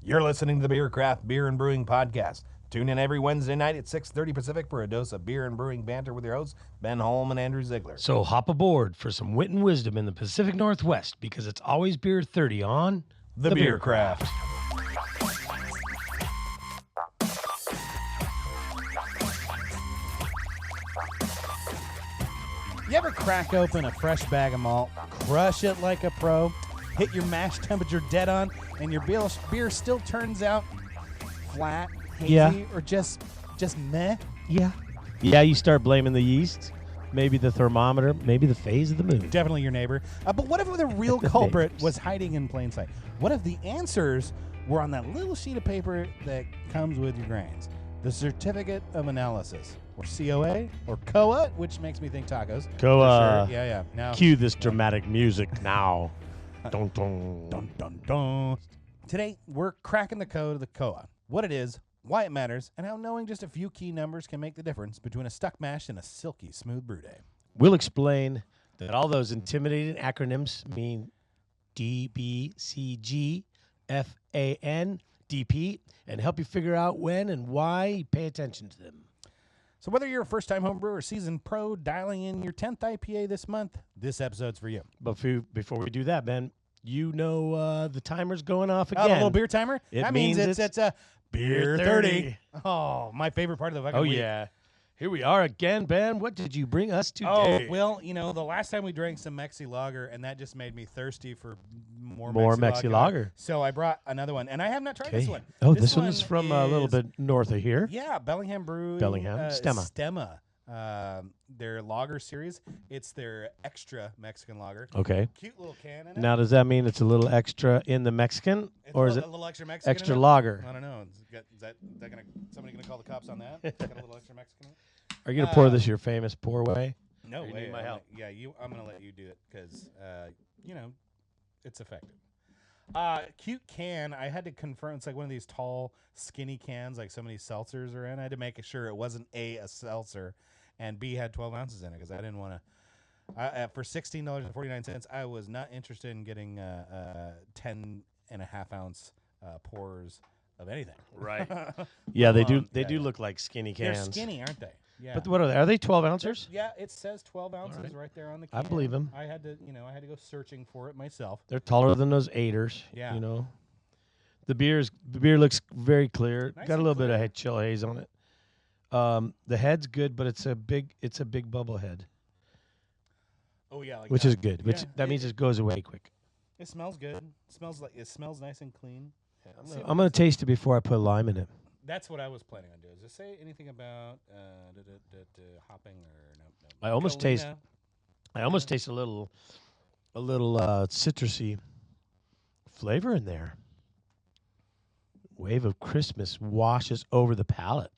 You're listening to the Beer Craft Beer and Brewing Podcast. Tune in every Wednesday night at 6:30 Pacific for a dose of beer and brewing banter with your hosts, Ben Holm and Andrew Ziegler. So hop aboard for some wit and wisdom in the Pacific Northwest, because it's always beer 30 on The Beer Craft. You ever crack open a fresh bag of malt, crush it like a pro, hit your mash temperature dead on, and your beer still turns out flat, hazy, or just meh? Yeah, you start blaming the yeast, maybe the thermometer, maybe the phase of the moon. Definitely your neighbor. But what if the real culprit was hiding in plain sight? What if the answers were on that little sheet of paper that comes with your grains? The Certificate of Analysis, or COA, or COA, which makes me think tacos. COA. Sure. Yeah. Now, Cue this dramatic music now. Dun, dun. dun, dun, dun. Today, we're cracking the code of the COA, what it is, why it matters, and how knowing just a few key numbers can make the difference between a stuck mash and a silky smooth brew day. We'll explain that all those intimidating acronyms mean D, B, C, G, F, A, N, D, P, and help you figure out when and why you pay attention to them. So whether you're a first-time homebrewer or seasoned pro dialing in your 10th IPA this month, this episode's for you. But before we do that, Ben, you know the timer's going off again. Oh, the little beer timer? It that means means it's a Beer Beer 30. 30. Oh, my favorite part of the fucking Oh, week. yeah. Here we are again, Ben. What did you bring us Oh, today? well, the last time we drank some Mexi Lager, and that just made me thirsty for more Mexi Lager. So I brought another one, and I have not tried this one. Oh, this one is from a little is- bit north of here. Yeah, Bellingham Brewing. Bellingham. Stemma. Their lager series. It's their extra Mexican lager. Okay. Cute little can in it. Now, does that mean it's a little extra in the Mexican, It's or a is it little, a little extra Mexican extra in it? lager? I don't know. Is that somebody gonna call the cops on that? Got a little extra Mexican in it? Are you going to pour this your famous pour way? No Or you way. need my help? I'm gonna let you do it because it's effective. Cute can. I had to confirm. It's like one of these tall, skinny cans, like so many seltzers are in. I had to make sure it wasn't a seltzer, and B had 12 ounces in it because I didn't want to. For $16.49, I was not interested in getting 10.5 ounce pours of anything. Right. Yeah, they do. on, They yeah, do yeah. look like skinny They're cans. skinny, aren't they? Yeah. But what are they? Are they 12 ounces? Yeah, it says 12 ounces right there on the can. I believe 'em. I had to go searching for it myself. They're taller than those 8ers. Yeah. The beer looks very clear. Nice Got a and little bit clear. of chill haze on it. The head's good, but it's a big bubble head, Oh yeah, like which that. is good. Which Yeah, that means it goes away quick. it smells good. It smells nice and clean. I'm gonna taste it before I put lime in it. That's what I was planning on doing. Does it say anything about hopping or no? I almost taste Galena? a little citrusy flavor in there. Wave of Christmas washes over the palate,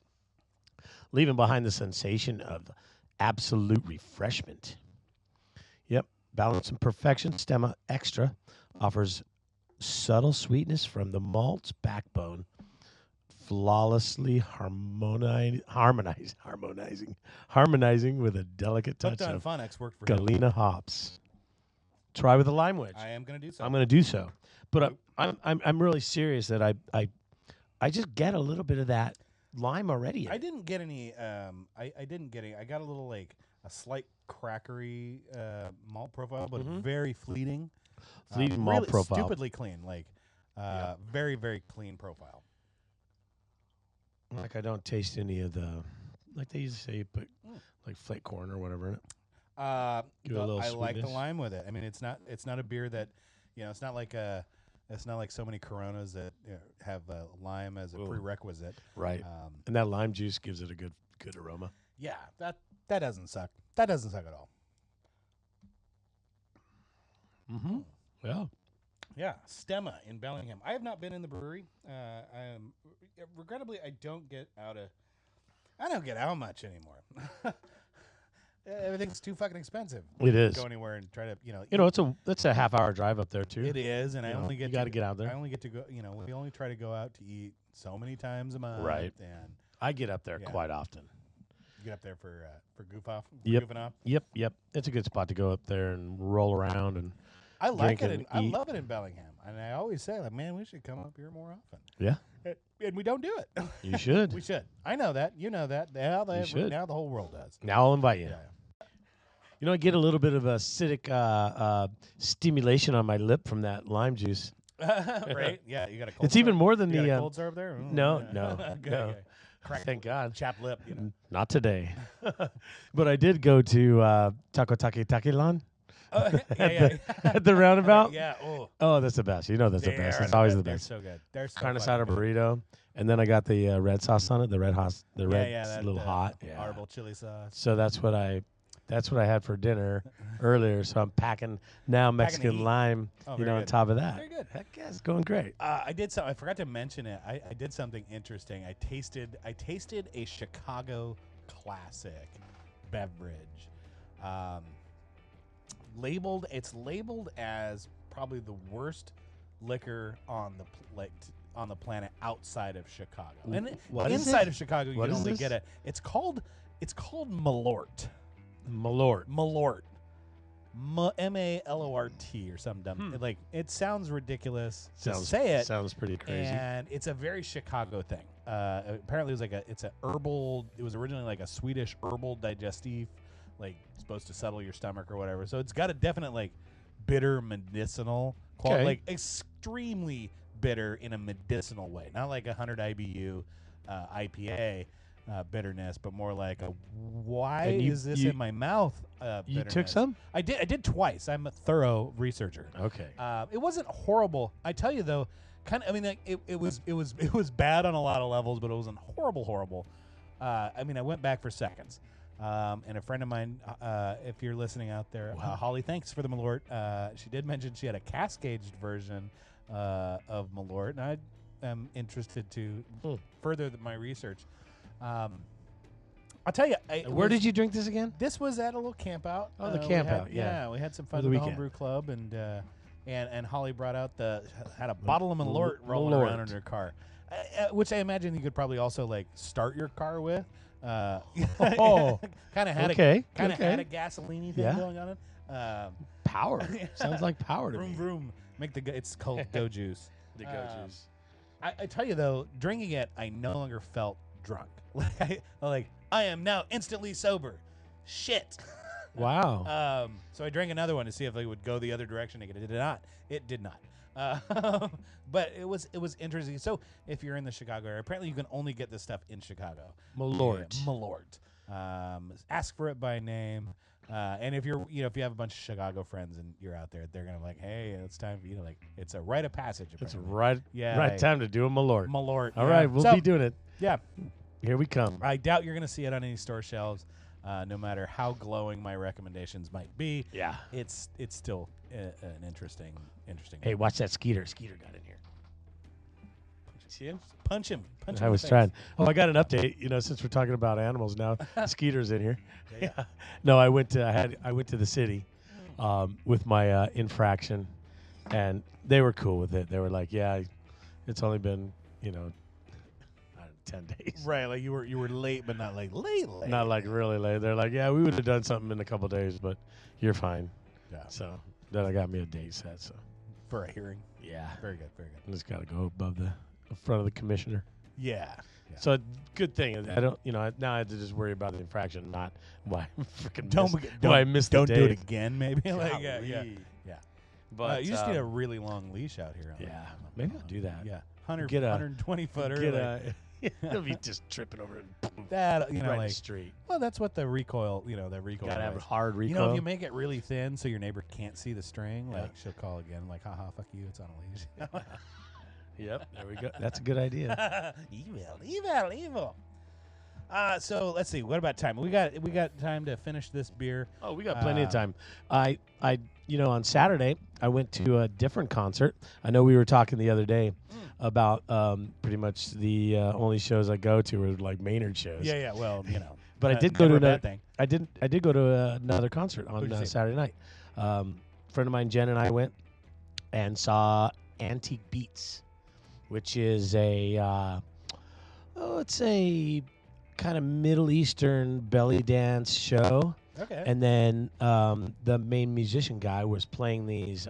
leaving behind the sensation of absolute refreshment. Yep, balance and perfection. Stemma Extra offers subtle sweetness from the malt's backbone, flawlessly harmonizing with a delicate touch Hooked on of Phonics worked for him. Galena hops. Try with a lime wedge. I am gonna do so. I'm going to do so, but I'm really serious that I just get a little bit of that lime already. I didn't get any. I didn't get any. I got a little like a slight crackery malt profile, but very fleeting. Fleeting malt really profile. Stupidly clean. Like very very clean profile. Like I don't taste any of the, like they used to say, you put like flake corn or whatever in it. Give it a little I like the sweetness. lime with it. I mean, it's not a beer that, it's not like so many Coronas that have lime as a prerequisite. Right. And that lime juice gives it a good aroma. Yeah, that doesn't suck. That doesn't suck at all. Mm-hmm. Yeah. Yeah, Stemma in Bellingham. I have not been in the brewery. Regrettably, I don't get out much anymore. Everything's too fucking expensive. It is. Go anywhere and try to, It's a half-hour drive up there too. It is, and I only get you got to get out there. I only get to go. We only try to go out to eat so many times a month. Right. And I get up there Yeah. quite often. you get up there for goof off. Yep. Goofing off. Yep. It's a good spot to go up there and roll around and I like drink it. and I eat. love it in Bellingham, and I always say, like, man, we should come up here more often. Yeah, And we don't do it. you should. We should. I know that. You know that. Now You should. Now the whole world does. Now I'll invite you. Yeah. You know, I get a little bit of acidic stimulation on my lip from that lime juice. Right? Yeah. You got a cold It's even sore? more than You got the a cold sore up there? no, Yeah. no, Good, no. good. Crack, Thank God. chapped lip. You know. Not today. But I did go to Taco Taki Takilan at the roundabout. Yeah. Oh. Oh, that's the best. You know that's the best. It's always the best. They're so good. They're so Carne fucking asada good. burrito, and then I got the red sauce on it. The red hot, the red that, little hot. Yeah. Arbol chili sauce. So that's what I had for dinner earlier. So I'm packing now Mexican heat. lime, Oh, you very know, on good. top of that. Very good. Heck yeah, it's going great. I did so. I forgot to mention it. I did something interesting. I tasted a Chicago classic beverage. It's labeled as probably the worst liquor on the planet outside of Chicago. And What is inside it? of Chicago, you What can is only this? get it. It's called Malort. Malort. Malort. M-A-L-O-R-T or something dumb. Like, it sounds ridiculous to say it. Sounds pretty crazy. And it's a very Chicago thing. Apparently, it's a herbal. It was originally like a Swedish herbal digestive, like supposed to settle your stomach or whatever. So it's got a definite like bitter medicinal quality, Okay. like extremely bitter in a medicinal way, not like 100 IBU IPA bitterness, but more like a why And you- is this you- in my mouth? You took bitterness. some? I did twice. I'm a thorough researcher. Okay. It wasn't horrible. I tell you though, kind of. I mean, like, it was bad on a lot of levels, but it wasn't horrible. I mean, I went back for seconds. And a friend of mine, if you're listening out there, Holly, thanks for the Malort. She did mention she had a cask-aged version of Malort, and I am interested to further my research. I'll tell you. Where did you drink this again? This was at a little camp out. Oh, the we camp had- out, yeah. we had some For fun the with the weekend. homebrew club, and Holly brought out had a bottle of Malort rolling around in her car, which I imagine you could probably also like start your car with. Oh, kind of had okay, had okay. a gasoline thing Yeah. going on. Power. Sounds like power to Vroom me. vroom. It's called Go Juice. The go juice. I tell you though, drinking it, I no longer felt drunk. Like I am now instantly sober. Shit. Wow. So I drank another one to see if it would go the other direction. It did not. It did not. But it was interesting. So if you're in the Chicago area, apparently you can only get this stuff in Chicago. Malort. Yeah, Malort. Ask for it by name. And if you have a bunch of Chicago friends and you're out there, they're gonna be like, hey, it's time for you to it's a rite of passage. It's apparently. right. Yeah, Right like- time to do a Malort. Malort. All yeah. right, we'll So, be doing it. Yeah, Here we come. I doubt you're gonna see it on any store shelves. No matter how glowing my recommendations might be, Yeah. it's still an interesting. Hey, watch that Skeeter. Skeeter got in here. See him? Punch him. I in the was face. trying. Oh, I got an update. You know, since we're talking about animals now, Skeeter's in here. Yeah. No, I went to the city with my infraction, and they were cool with it. They were like, "Yeah, it's only been 10 days." Right, like you were late, but not like late. Not like really late. They're like, "Yeah, we would have done something in a couple days, but you're fine." Yeah. So then I got me a date set. So For a hearing. yeah, Very good. Very good. I just got to go above the front of the commissioner. Yeah. So good thing I don't, now I have to just worry about the infraction, not why I freaking why I missed don't the do day. it again. Maybe like yeah. Golly. But you just need a really long leash out here. yeah, maybe I'll do that. Yeah. 100, Get a- 120 footer. Get like, it'll be just tripping over it that right in like the street. well, that's what the recoil. The recoil. Gotta have is. hard recoil. You know, if you make it really thin so your neighbor can't see the string, like she'll call again, like, haha, fuck you, it's on a leash. Yep, there we go. That's a good idea. Evil. So let's see. What about time? We got time to finish this beer. Oh, we got plenty of time. I on Saturday I went to a different concert. I know we were talking the other day about pretty much the only shows I go to are like Maynard shows. Yeah. Well, But I did go to never a another. bad thing. I did go to another concert on Who'd you see? Saturday night. Friend of mine, Jen, and I went and saw Antique Beats, which is it's a kind of Middle Eastern belly dance show. Okay. And then the main musician guy was playing these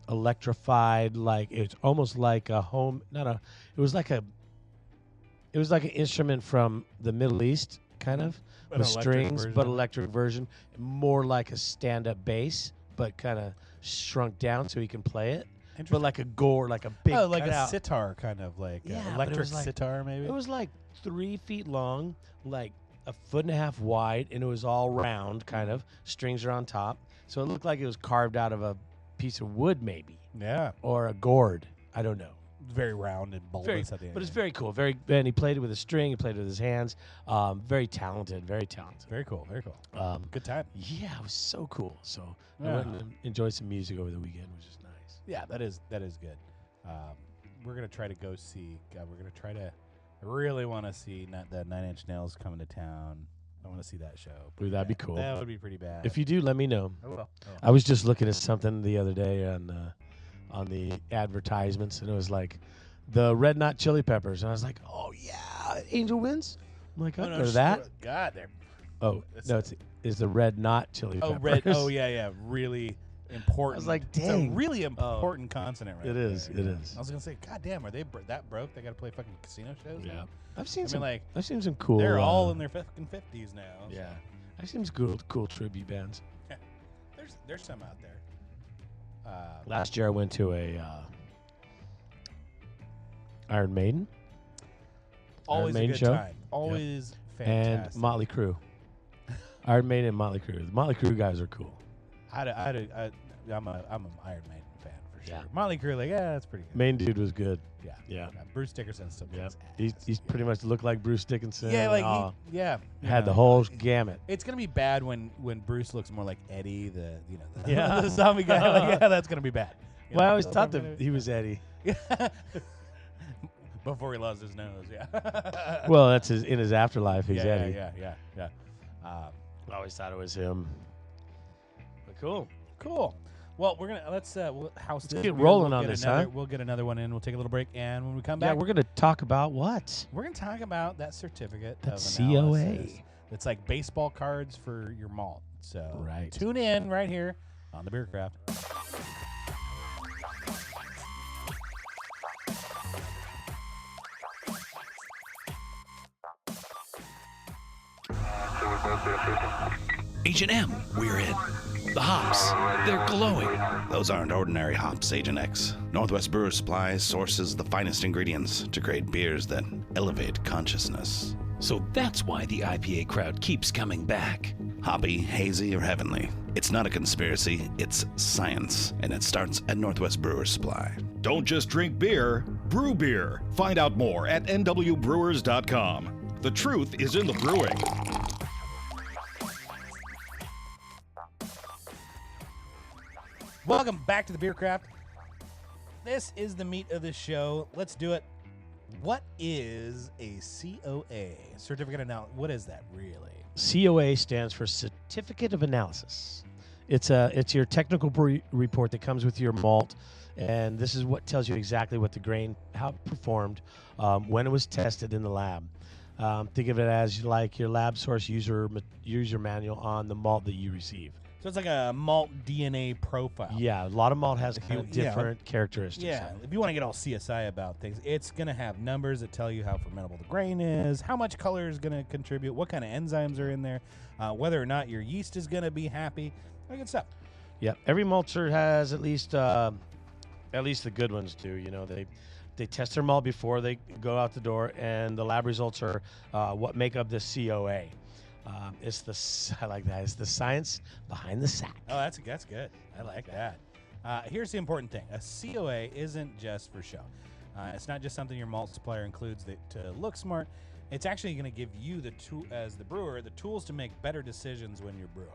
electrified, like it's almost like a home. It was like an instrument from the Middle East, kind of An with electric strings, version but of it? electric version, more like a stand-up bass, but kind of shrunk down so he can play it. But Interesting. like a gore, like a big, like a cutout. sitar, kind of like Yeah, but it electric was like- sitar, maybe. It was like 3 feet long, like a foot and a half wide, and it was all round, kind of. Strings are on top, so it looked like it was carved out of a piece of wood, maybe, Yeah, or a gourd. I don't know. very round and bulbous Very, at the end. but it's very cool. And he played it with a string. He played it with his hands. Very talented. Very talented. very cool. Very cool. Good time. Yeah, it was so cool. So I Yeah. went and enjoyed some music over the weekend, which is nice. Yeah, that is good. We're gonna try to go see. We're gonna try to. I really want to see the 9 Inch Nails coming to town. I want to see that show. Ooh, that'd be bad. cool. That would be pretty bad. If you do, let me know. oh well. I was just looking at something the other day on the advertisements, and it was like the Red Hot Chili Peppers, and I was like, "Oh yeah, Angel Wins." I'm like, "I'll go to that." God, they're Oh It's no, it's the Red Knot Chili oh Peppers. red. Oh yeah. Really important. I was like, It's a "Dang." really important consonant, right? It is, there, it yeah. is. I was gonna say, God damn, are they that broke? They got to play fucking casino shows. Yeah, now? I've seen I mean, some. like, I've seen some cool. they're all in their fucking 50s now. so Yeah, I've seen some cool tribute bands. There's some out there. Last year I went to a Iron Maiden Always a Maiden good show. time. Always fantastic. and Motley Crue. Iron Maiden and Motley Crue. The Motley Crue guys are cool. I'm an Iron Maiden fan for sure. Yeah. Motley Crue, like, yeah, that's pretty good. Main dude was good. Yeah. Yeah. Bruce Dickinson still Yeah, kicks he's ass. pretty much looked like Bruce Dickinson. Yeah, like and, you had the know, whole gamut. It's gonna be bad when Bruce looks more like Eddie, the Yeah. the zombie guy. Like, yeah, that's gonna be bad. You Well, I know? always thought that he was Eddie. Before he lost his nose, yeah. Well, that's in his afterlife. He's yeah, Eddie. yeah. I always thought it was him. But cool. Cool. Well, we're gonna we'll house this. get We'll rolling get on this, another, huh? We'll get another one in. We'll take a little break, and when we come Yeah, back, we're gonna talk about what? we're gonna talk about that certificate That of COA. analysis. It's like baseball cards for your malt. So Right. tune in right here on the Beer Craft. H&M, we're in. The hops, they're glowing. Those aren't ordinary hops, Agent X. Northwest Brewer Supply sources the finest ingredients to create beers that elevate consciousness. So that's why the IPA crowd keeps coming back. Hoppy, hazy, or heavenly. It's not a conspiracy, it's science, and it starts at Northwest Brewer Supply. Don't just drink beer, brew beer. Find out more at nwbrewers.com. The truth is in the brewing. Welcome back to the Beer Craft. This is the meat of the show. Let's do it. What is a COA? Certificate Analysis. What is that really? COA stands for Certificate of Analysis. It's your technical report that comes with your malt, and this is what tells you exactly what the grain, how it performed, when it was tested in the lab. Think of it as like your lab source user manual on the malt that you receive. So it's like a malt DNA profile. Yeah, a lot of malt has You- yeah. different characteristics. Yeah, if you want to get all CSI about things, it's going to have numbers that tell you how fermentable the grain is, how much color is going to contribute, what kind of enzymes are in there, whether or not your yeast is going to be happy. All good stuff. Yeah, every maltster has at least the good ones do. You know, they test their malt before they go out the door, and the lab results are what make up the COA. I like that. It's the science behind the sack. Oh, that's good. I like that. Here's the important thing. A COA isn't just for show. It's not just something your malt supplier includes to look smart. It's actually going to give you, as the brewer, the tools to make better decisions when you're brewing.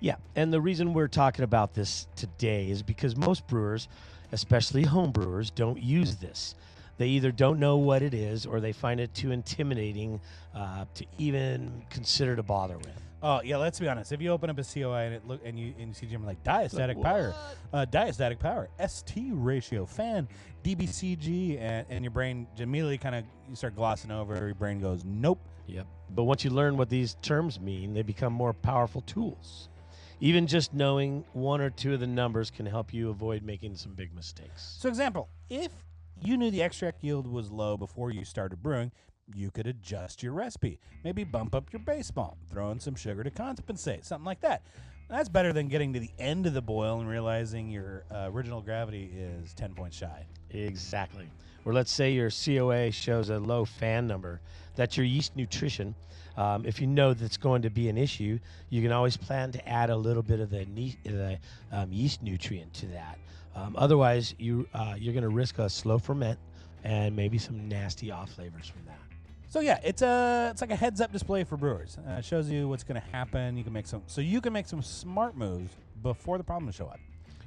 Yeah, and the reason we're talking about this today is because most brewers, especially home brewers, don't use this. They either don't know what it is or they find it too intimidating to even consider to bother with. Oh yeah, let's be honest. If you open up a COA and you see Jim like diastatic power, ST ratio, fan, DBCG, and your brain immediately you start glossing over. Your brain goes, nope. Yep. But once you learn what these terms mean, they become more powerful tools. Even just knowing one or two of the numbers can help you avoid making some big mistakes. So example, if you knew the extract yield was low before you started brewing, you could adjust your recipe. Maybe bump up your base malt, throw in some sugar to compensate, something like that. That's better than getting to the end of the boil and realizing your original gravity is 10 points shy. Exactly. Or let's say your COA shows a low fan number. That's your yeast nutrition. If you know that's going to be an issue, you can always plan to add a little bit of the yeast nutrient to that. Otherwise, you're going to risk a slow ferment and maybe some nasty off flavors from that. So yeah, it's like a heads-up display for brewers. It shows you what's going to happen. You can make some smart moves before the problems show up.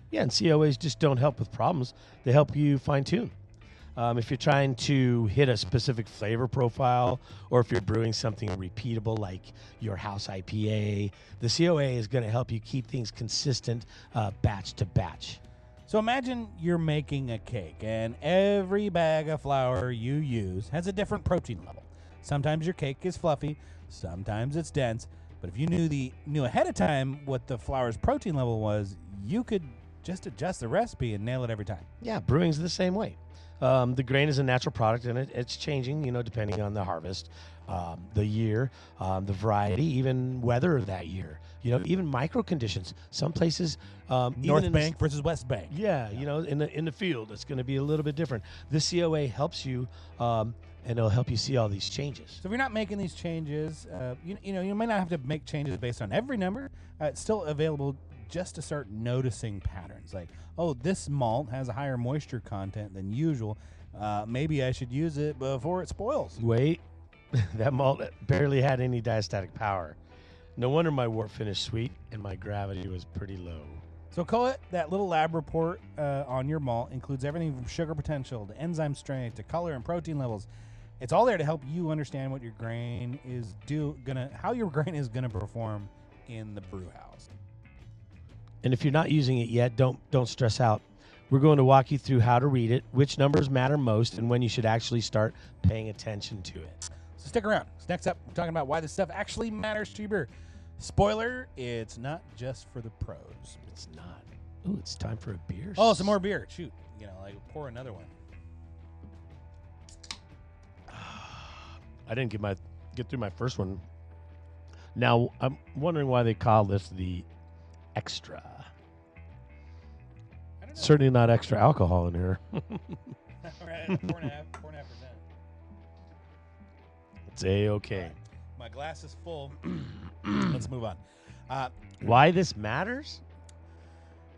Yeah, and COAs just don't help with problems. They help you fine-tune. If you're trying to hit a specific flavor profile, or if you're brewing something repeatable like your house IPA, the COA is going to help you keep things consistent batch to batch. So imagine you're making a cake, and every bag of flour you use has a different protein level. Sometimes your cake is fluffy, sometimes it's dense, but if you knew ahead of time what the flour's protein level was, you could just adjust the recipe and nail it every time. Yeah, brewing's the same way. The grain is a natural product, and it's changing, depending on the harvest, the year, the variety, even weather that year. Even micro conditions. Some places, North Bank versus West Bank. Yeah, in the field, it's going to be a little bit different. The COA helps you, and it'll help you see all these changes. So if you're not making these changes, you might not have to make changes based on every number. It's still available just to start noticing patterns. Like, oh, this malt has a higher moisture content than usual. Maybe I should use it before it spoils. Wait, that malt barely had any diastatic power. No wonder my wort finished sweet and my gravity was pretty low. So COA, that little lab report on your malt, includes everything from sugar potential to enzyme strength to color and protein levels. It's all there to help you understand what your grain is how your grain is gonna perform in the brew house. And if you're not using it yet, don't stress out. We're going to walk you through how to read it, which numbers matter most, and when you should actually start paying attention to it. So stick around. Next up, we're talking about why this stuff actually matters to your beer. Spoiler, it's not just for the pros. It's not. Ooh, it's time for a beer. Oh, some more beer. Shoot. Pour another one. I didn't get through my first one. Now, I'm wondering why they call this the extra. Certainly not extra alcohol in here. Right, 4.5%. It's A-okay. Right. My glass is full. Let's move on. Why this matters?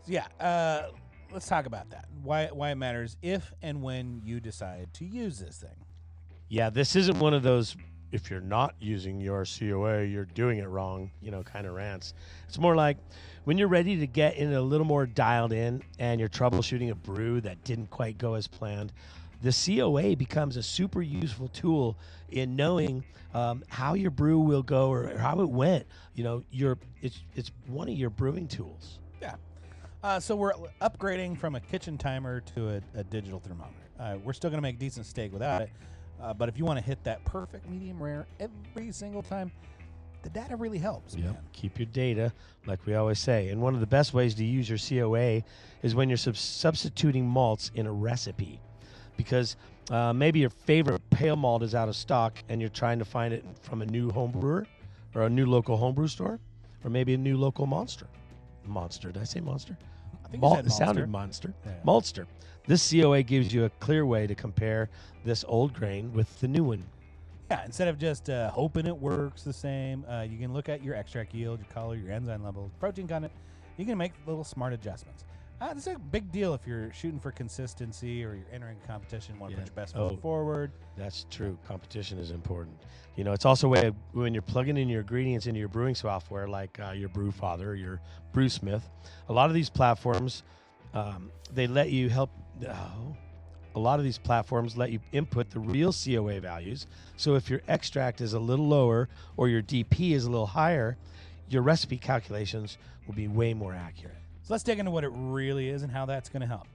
Let's talk about that. Why it matters if and when you decide to use this thing. Yeah, this isn't one of those, if you're not using your COA, you're doing it wrong, kind of rants. It's more like when you're ready to get in a little more dialed in and you're troubleshooting a brew that didn't quite go as planned, the COA becomes a super useful tool in knowing how your brew will go or how it went. It's one of your brewing tools. Yeah. So we're upgrading from a kitchen timer to a digital thermometer. We're still going to make decent steak without it. But if you want to hit that perfect medium rare every single time, the data really helps. Yep. Man. Keep your data, like we always say. And one of the best ways to use your COA is when you're substituting malts in a recipe. Because maybe your favorite pale malt is out of stock and you're trying to find it from a new home brewer or a new local homebrew store or maybe a new local monster. Monster. Did I say monster? I think you said It sounded monster. Yeah. Maltster. This COA gives you a clear way to compare this old grain with the new one. Yeah, instead of just hoping it works the same, you can look at your extract yield, your color, your enzyme levels, protein content. You can make little smart adjustments. This is a big deal if you're shooting for consistency or you're entering a competition, want to put your best foot forward. That's true. Competition is important. It's also a way when you're plugging in your ingredients into your brewing software, like your Brewfather or your Brewsmith. A lot of these platforms, they let you help. A lot of these platforms let you input the real COA values. So if your extract is a little lower or your DP is a little higher, your recipe calculations will be way more accurate. So let's dig into what it really is and how that's going to help.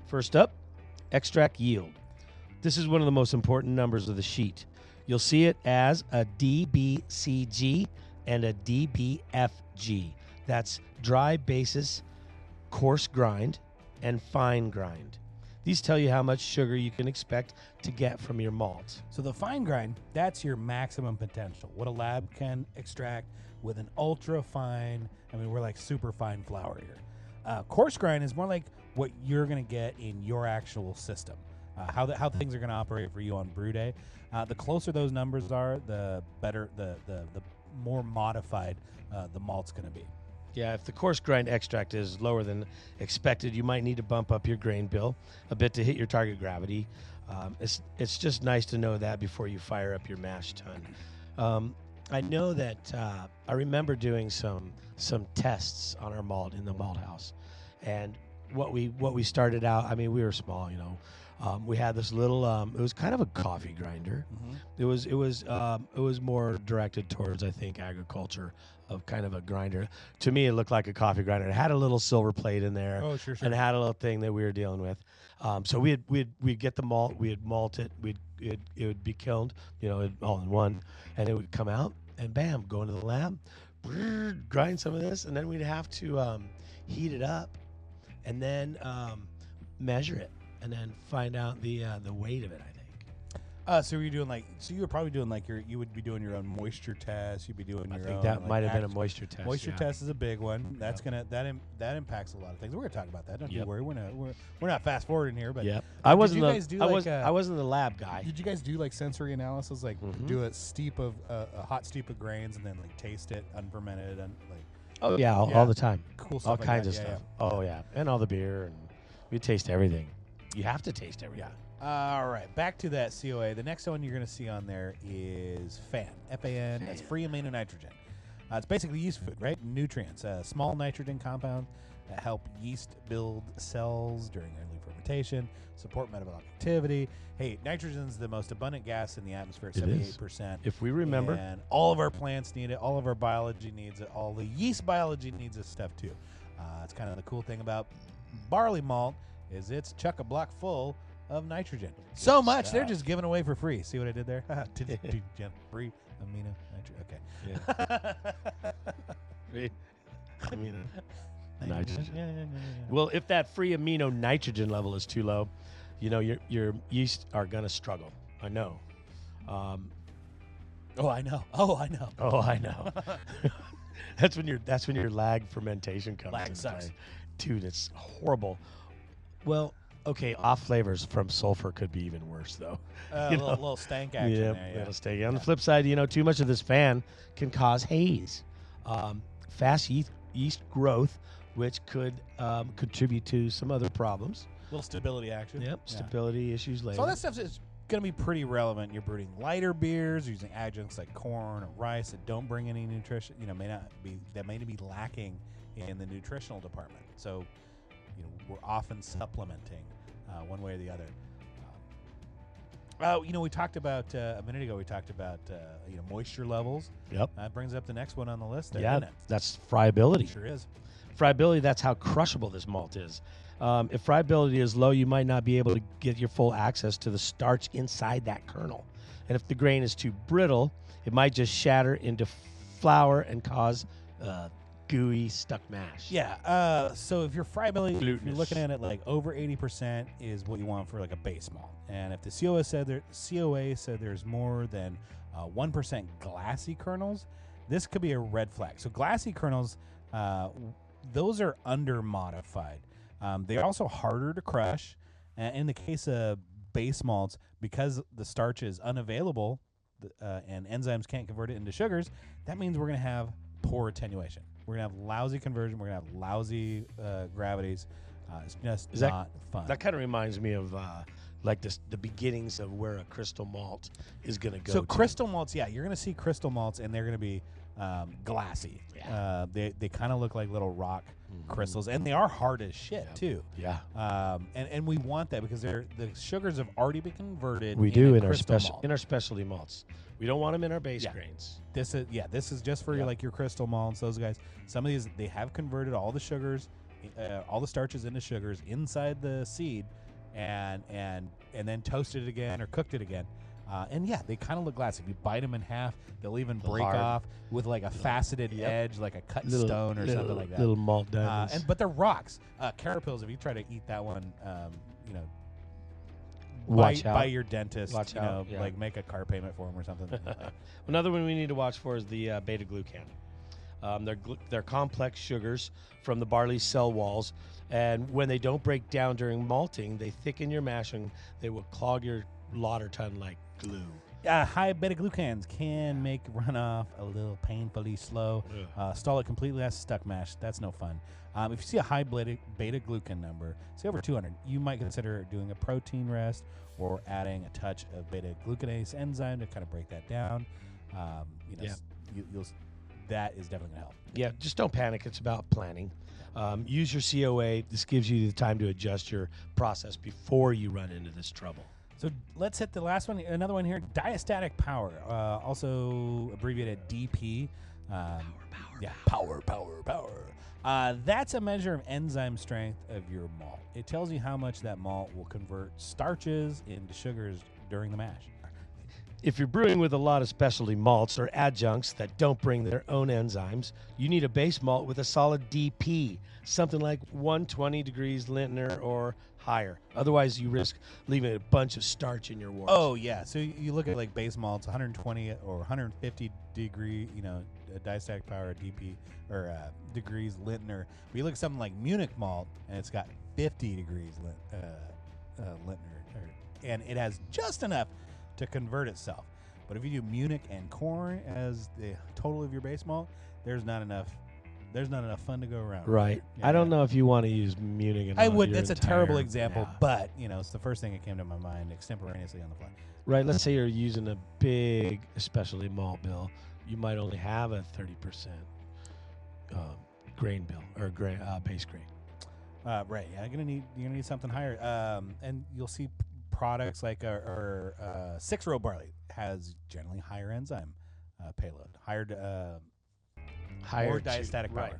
First up, extract yield. This is one of the most important numbers of the sheet. You'll see it as a DBCG and a DBFG. That's dry basis, coarse grind, and fine grind. These tell you how much sugar you can expect to get from your malt. So the fine grind, that's your maximum potential. What a lab can extract with an ultra fine, we're like super fine flour here. Coarse grind is more like what you're going to get in your actual system. How things are going to operate for you on brew day. The closer those numbers are, the better, the more modified the malt's going to be. Yeah, if the coarse grind extract is lower than expected, you might need to bump up your grain bill a bit to hit your target gravity. It's just nice to know that before you fire up your mash tun. I know that I remember doing some tests on our malt in the malt house, and what we started out. We were small, we had this little. It was kind of a coffee grinder. Mm-hmm. It was more directed towards, I think, agriculture of kind of a grinder. To me, it looked like a coffee grinder. It had a little silver plate in there. Oh, sure. And it had a little thing that we were dealing with. So we'd get the malt, we'd malt it, it would be kilned, all in one, and it would come out, and bam, go into the lab, grind some of this, and then we'd have to heat it up, and then measure it, and then find out the weight of it, I think. So you were probably doing you would be doing your own moisture test. You'd be doing your own. I think that might have been a moisture test. Moisture test is a big one. That's that impacts a lot of things. We're gonna talk about that. Don't you worry. We're not fast forwarding here, but I wasn't I wasn't the lab guy. Did you guys do sensory analysis, do a hot steep of grains and then taste it unfermented and all the time. Cool stuff. All kinds of stuff. Yeah. Oh yeah, and all the beer, and we taste everything. You have to taste everything. All right, back to that COA. The next one you're going to see on there is FAN. F-A-N. That's free amino nitrogen. It's basically yeast food, right? Nutrients. Small nitrogen compounds that help yeast build cells during early fermentation, support metabolic activity. Hey, nitrogen's the most abundant gas in the atmosphere at 78%. If we remember. And all of our plants need it. All of our biology needs it. All the yeast biology needs this stuff too. It's kind of the cool thing about barley malt is it's chock-a-block full of nitrogen. So much they're just giving away for free. See what I did there? Free amino nitrogen. Okay. Amino nitrogen. Well, if that free amino nitrogen level is too low, your yeast are gonna struggle. I know. I know. That's when your lag fermentation comes Lag in sucks. play. Dude, it's horrible. Well, okay, off flavors from sulfur could be even worse, though. A little stank action there. Little stank. On the flip side, too much of this fan can cause haze, fast yeast growth, which could contribute to some other problems. Little stability action. Yep, stability issues later. So all that stuff is going to be pretty relevant. You're brewing lighter beers, using adjuncts like corn or rice that don't bring any nutrition. May be lacking in the nutritional department. So, we're often supplementing one way or the other. We talked about a minute ago. We talked about moisture levels. Yep. That brings up the next one on the list. There, yeah, doesn't it? that's friability. Sure is. Friability. That's how crushable this malt is. If friability is low, you might not be able to get your full access to the starch inside that kernel. And if the grain is too brittle, it might just shatter into flour and cause gooey stuck mash. Yeah. So if your friability, if you're Glutinous. looking at it over 80% is what you want for a base malt. And if the COA said there's more than 1% glassy kernels, this could be a red flag. So glassy kernels, those are under modified. They're also harder to crush. In the case of base malts, because the starch is unavailable and enzymes can't convert it into sugars, that means we're going to have poor attenuation. We're going to have lousy conversion. We're going to have lousy gravities. It's just not fun. That kind of reminds me of the beginnings of where a crystal malt is going to go. So crystal malts, you're going to see crystal malts, and they're going to be glassy. Yeah. They kind of look like little rock crystals, and they are hard as shit too. Yeah. And we want that because the sugars have already been converted. We do in our crystal malt. specialty malts. We don't want them in our base grains. This is just for your, like your crystal malts. Those guys. Some of these they have converted all the sugars, all the starches into sugars inside the seed, and then toasted it again or cooked it again. And they kind of look glass. If you bite them in half, they'll even break off with like a faceted edge, like a cut stone or something like that. Little malt diamonds. But they're rocks. Carapils, if you try to eat that one, Watch out. by your dentist, Watch out, yeah. like make a car payment for them or something. Another one we need to watch for is the beta-glucan. They're complex sugars from the barley cell walls, and when they don't break down during malting, they thicken your mash and they will clog your lauter tun like glue. High beta-glucans can make runoff a little painfully slow. Stall it completely as stuck mash. That's no fun. If you see a high beta-glucan number, say over 200, you might consider doing a protein rest or adding a touch of beta-glucanase enzyme to kind of break that down. That is definitely going to help. Yeah, just don't panic. It's about planning. Use your COA. This gives you the time to adjust your process before you run into this trouble. So let's hit the last one. Another one here, diastatic power, also abbreviated DP. Power. That's a measure of enzyme strength of your malt. It tells you how much that malt will convert starches into sugars during the mash. If you're brewing with a lot of specialty malts or adjuncts that don't bring their own enzymes, you need a base malt with a solid DP, something like 120 degrees Lintner or higher. Otherwise, you risk leaving a bunch of starch in your wort. Oh, yeah. So you look at like base malts, 120 or 150 degree, diastatic power, DP, or degrees Lintner. But you look at something like Munich malt, and it's got 50 degrees Lintner, and it has just enough to convert itself. But if you do Munich and corn as the total of your base malt, there's not enough fun to go around. Right. I don't know if you want to use Munich. I would. That's a terrible example, but it's the first thing that came to my mind extemporaneously on the fly. Right. Let's say you're using a big specialty malt bill. You might only have a 30% grain bill or base grain. Right. Yeah. You're gonna need something higher. And you'll see products like our 6-row barley has generally higher enzyme payload, higher more diastatic power. Right.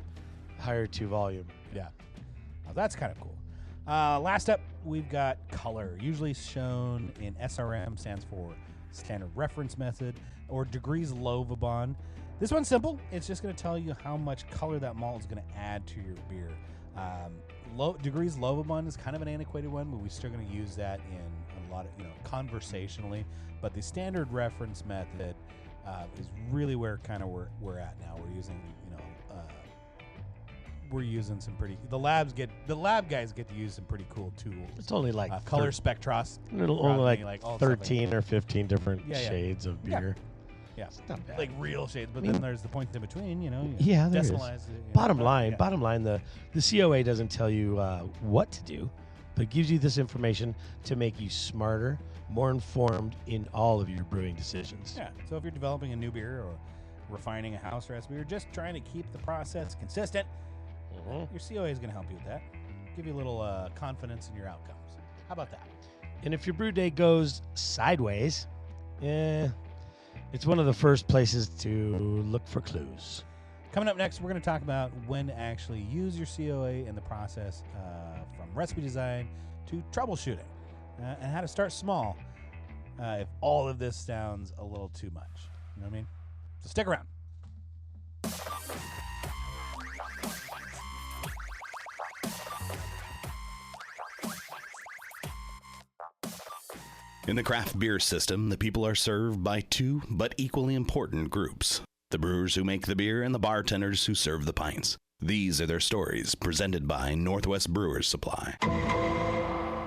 Higher to volume. Yeah. That's kind of cool. Last up, we've got color, usually shown in SRM, stands for Standard Reference Method, or degrees Lovibond. This one's simple. It's just going to tell you how much color that malt is going to add to your beer. Degrees Lovibond is kind of an antiquated one, but we're still going to use that in a lot of, conversationally. But the Standard Reference Method is really where we're at now. We're using some pretty. The lab guys get to use some pretty cool tools. It's only like color spectros. Only like 13 or 15 different shades of beer. Yeah, it's not bad. Like real shades, but then there's the points in between. Yeah, there is. Decimalize it, Bottom line, the COA doesn't tell you what to do, but gives you this information to make you smarter, more informed in all of your brewing decisions. Yeah. So if you're developing a new beer or refining a house recipe or just trying to keep the process consistent, your COA is going to help you with that. Give you a little confidence in your outcomes. How about that? And if your brew day goes sideways, it's one of the first places to look for clues. Coming up next, we're going to talk about when to actually use your COA in the process from recipe design to troubleshooting and how to start small if all of this sounds a little too much. You know what I mean? So stick around. In the craft beer system, the people are served by two but equally important groups: the brewers who make the beer and the bartenders who serve the pints. These are their stories, presented by Northwest Brewers Supply.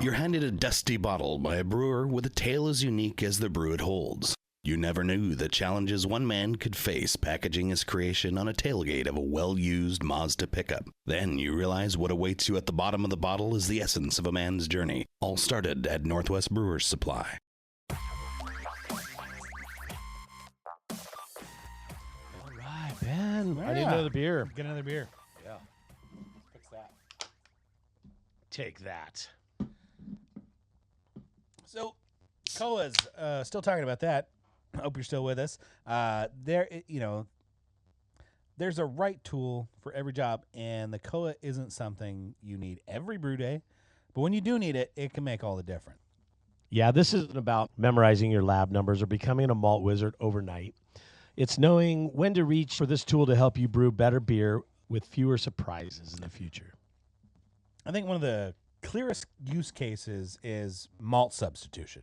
You're handed a dusty bottle by a brewer with a tale as unique as the brew it holds. You never knew the challenges one man could face packaging his creation on a tailgate of a well-used Mazda pickup. Then you realize what awaits you at the bottom of the bottle is the essence of a man's journey. All started at Northwest Brewers Supply. All right, Ben. I need another beer. Get another beer. Yeah. Take that. So, COAs, still talking about that. I hope you're still with us. There's a right tool for every job, and the COA isn't something you need every brew day, but when you do need it, it can make all the difference. Yeah, this isn't about memorizing your lab numbers or becoming a malt wizard overnight. It's knowing when to reach for this tool to help you brew better beer with fewer surprises in the future. I think one of the clearest use cases is malt substitution.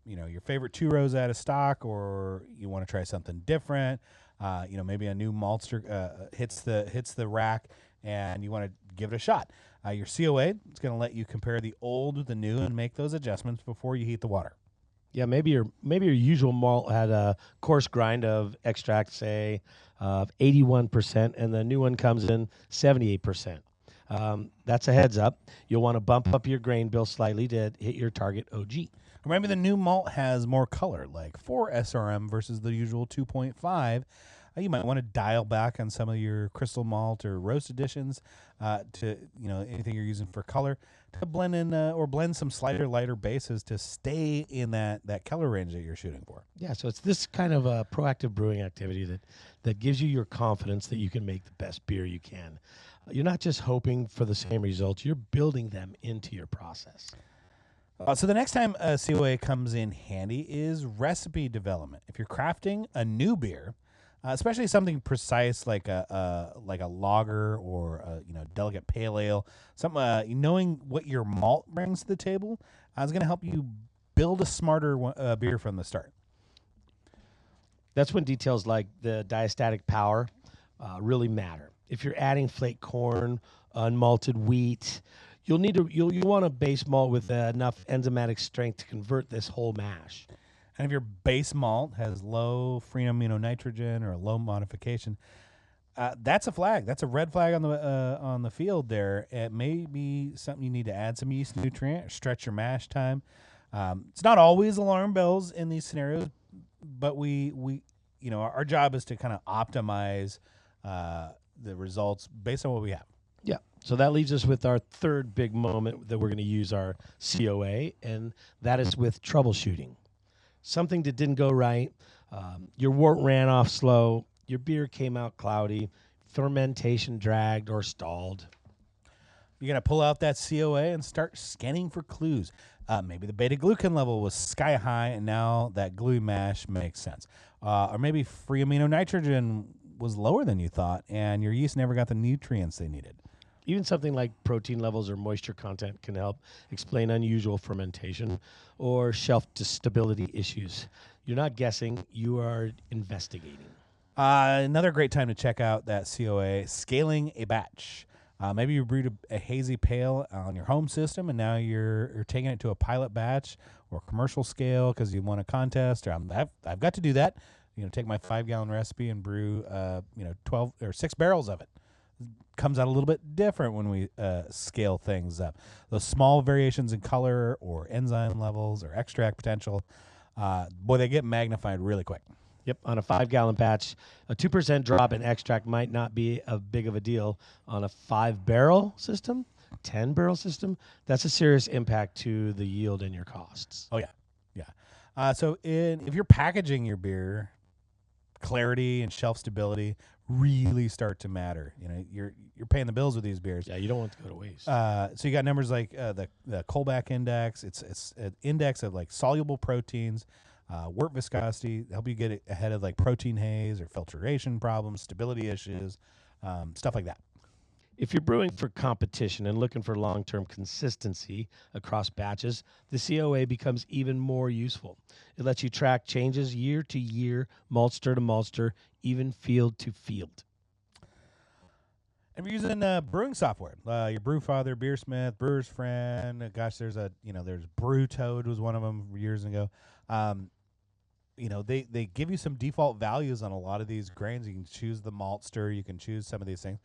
Your favorite 2 rows out of stock, or you want to try something different. Maybe a new maltster hits the rack, and you want to give it a shot. Your COA is going to let you compare the old with the new and make those adjustments before you heat the water. Yeah, maybe your usual malt had a coarse grind of extract, say, of 81%, and the new one comes in 78%. That's a heads up. You'll want to bump up your grain bill slightly to hit your target OG. Remember, the new malt has more color, like 4 SRM versus the usual 2.5. You might want to dial back on some of your crystal malt or roast additions to anything you're using for color to blend in or blend some slighter, lighter bases to stay in that color range that you're shooting for. Yeah, so it's this kind of a proactive brewing activity that gives you your confidence that you can make the best beer you can. You're not just hoping for the same results, you're building them into your process. So the next time a COA comes in handy is recipe development. If you're crafting a new beer, especially something precise like a lager or a delicate pale ale, knowing what your malt brings to the table is going to help you build a smarter beer from the start. That's when details like the diastatic power really matter. If you're adding flake corn, unmalted wheat, you'll want a base malt with enough enzymatic strength to convert this whole mash. And if your base malt has low free amino nitrogen or a low modification, that's a flag. That's a red flag on the field there. It may be something you need to add some yeast nutrient, or stretch your mash time. It's not always alarm bells in these scenarios, but our job is to kind of optimize the results based on what we have. Yeah. So that leaves us with our third big moment that we're going to use our COA, and that is with troubleshooting. Something that didn't go right, your wort ran off slow, your beer came out cloudy, fermentation dragged or stalled. You're going to pull out that COA and start scanning for clues. Maybe the beta-glucan level was sky high, and now that gluey mash makes sense. Or maybe free amino nitrogen was lower than you thought, and your yeast never got the nutrients they needed. Even something like protein levels or moisture content can help explain unusual fermentation or shelf stability issues. You're not guessing, you are investigating. Another great time to check out that COA, scaling a batch. Maybe you brewed a hazy pale on your home system, and now you're taking it to a pilot batch or commercial scale because you won a contest. Or I've got to do that. Take my 5-gallon recipe and brew 12 or 6 barrels of it. Comes out a little bit different when we scale things up. Those small variations in color or enzyme levels or extract potential, they get magnified really quick. Yep, on a 5-gallon batch, a 2% drop in extract might not be a big of a deal. On a 5-barrel system, 10-barrel system, that's a serious impact to the yield and your costs. Oh, yeah. So if you're packaging your beer, clarity and shelf stability really start to matter. You're paying the bills with these beers. Yeah, you don't want to go to waste. So you got numbers like the Kolbach index. It's an index of like soluble proteins, wort viscosity, help you get ahead of like protein haze or filtration problems, stability issues, stuff like that. If you're brewing for competition and looking for long-term consistency across batches, the COA becomes even more useful. It lets you track changes year to year, maltster to maltster, even field to field. If you're using brewing software, your Brewfather, Beersmith, Brewer's Friend, there's Brew Toad was one of them years ago. They give you some default values on a lot of these grains. You can choose the maltster, you can choose some of these things.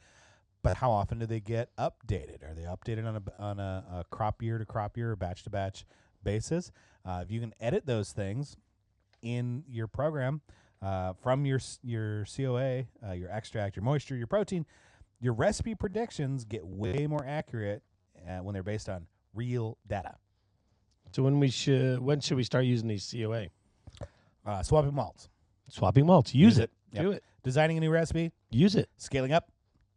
But how often do they get updated? Are they updated on a crop year to crop year or batch to batch basis? If you can edit those things in your program from your COA, your extract, your moisture, your protein, your recipe predictions get way more accurate when they're based on real data. So when should we start using these COA? Swapping malts. Swapping malts. Use it. Yep. Do it. Designing a new recipe. Use it. Scaling up.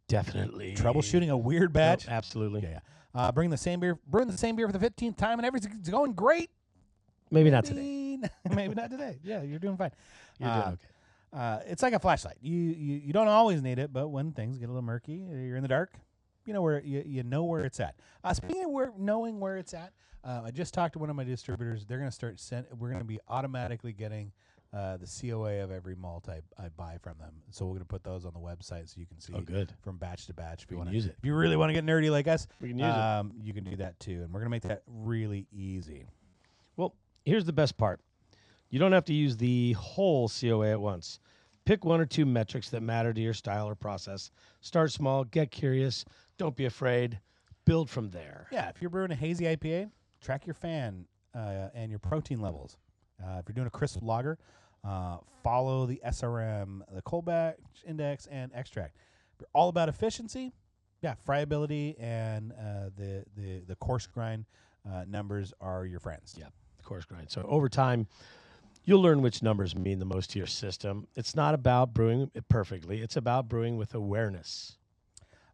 Definitely. Troubleshooting a weird batch. Nope, absolutely. Yeah. Brewing the same beer for the 15th time, and everything's going great. Maybe not today. Maybe not today. Yeah, you're doing fine. You're doing okay. It's like a flashlight. You don't always need it, but when things get a little murky, you're in the dark. You know where it's at. Speaking of knowing where it's at, I just talked to one of my distributors. They're going to start we're going to be automatically getting the COA of every malt I buy from them. So we're going to put those on the website so you can see from batch to batch. If you want to use it. If you really want to get nerdy like us, we can use it. You can do that too. And we're going to make that really easy. Well, here's the best part. You don't have to use the whole COA at once. Pick one or two metrics that matter to your style or process. Start small, get curious, don't be afraid, build from there. Yeah, if you're brewing a hazy IPA, track your fan and your protein levels. If you're doing a crisp lager, follow the SRM, the Kolbach index, and extract. If you're all about efficiency, friability and the coarse grind numbers are your friends. Yeah, coarse grind. So over time, you'll learn which numbers mean the most to your system. It's not about brewing it perfectly. It's about brewing with awareness.